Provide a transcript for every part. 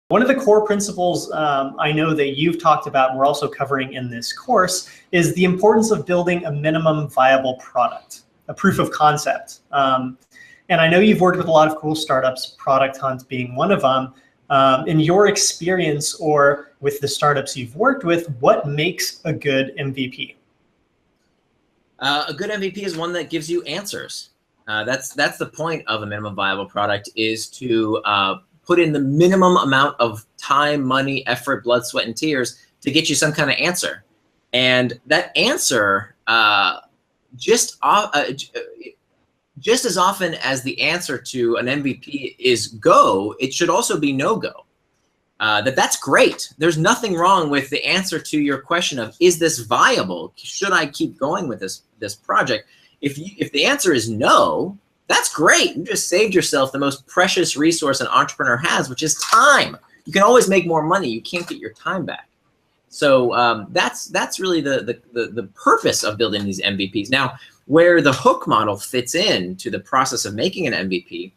One of the core principles I know that you've talked about and we're also covering in this course is the importance of building a minimum viable product, a proof of concept. And I know you've worked with a lot of cool startups, Product Hunt being one of them. In your experience or with the startups you've worked with, what makes a good MVP? A good MVP is one that gives you answers. That's the point of a minimum viable product, is to put in the minimum amount of time, money, effort, blood, sweat, and tears to get you some kind of answer. And that answer, just as often as the answer to an MVP is go, it should also be no go. That's great. There's nothing wrong with the answer to your question of, is this viable? Should I keep going with this project? If the answer is no, that's great. You just saved yourself the most precious resource an entrepreneur has, which is time. You can always make more money. You can't get your time back. So that's really the purpose of building these MVPs. Now, where the hook model fits into the process of making an MVP,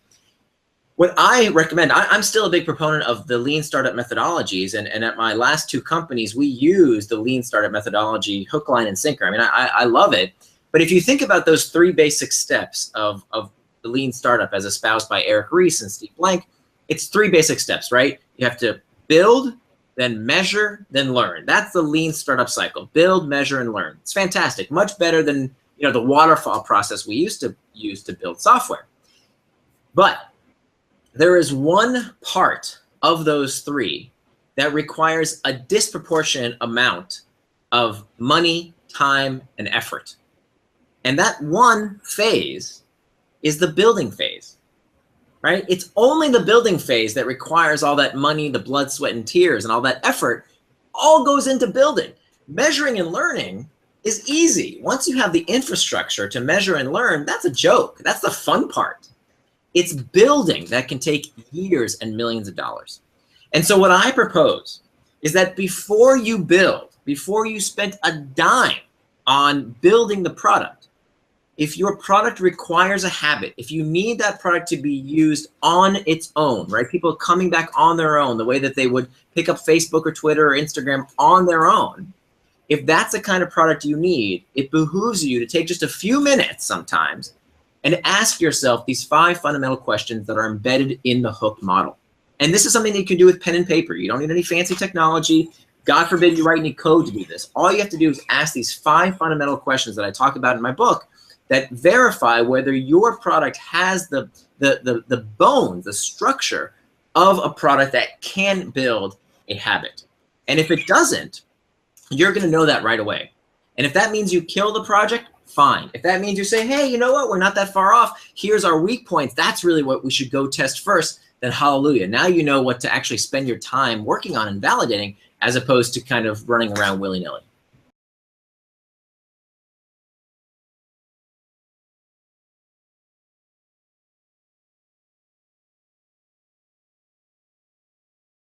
what I recommend, I'm still a big proponent of the lean startup methodologies, and at my last two companies, we use the lean startup methodology, hook, line, and sinker. I mean, I love it. But if you think about those three basic steps of the lean startup as espoused by Eric Ries and Steve Blank, it's three basic steps, right? You have to build, then measure, then learn. That's the lean startup cycle. Build, measure, and learn. It's fantastic. Much better than the waterfall process we used to use to build software. But there is one part of those three that requires a disproportionate amount of money, time, and effort. And that one phase is the building phase, right? It's only the building phase that requires all that money, the blood, sweat, and tears, and all that effort all goes into building. Measuring and learning is easy. Once you have the infrastructure to measure and learn, that's a joke. That's the fun part. It's building that can take years and millions of dollars. And so what I propose is that before you build, before you spend a dime on building the product, if your product requires a habit, if you need that product to be used on its own, right? People coming back on their own, the way that they would pick up Facebook or Twitter or Instagram on their own, if that's the kind of product you need, it behooves you to take just a few minutes sometimes and ask yourself these 5 fundamental questions that are embedded in the hook model. And this is something that you can do with pen and paper. You don't need any fancy technology. God forbid you write any code to do this. All you have to do is ask these 5 fundamental questions that I talk about in my book that verify whether your product has the bones, the structure of a product that can build a habit. And if it doesn't, you're going to know that right away. And if that means you kill the project, fine. If that means you say, hey, you know what, we're not that far off, here's our weak points, that's really what we should go test first, then hallelujah. Now you know what to actually spend your time working on and validating, as opposed to kind of running around willy-nilly.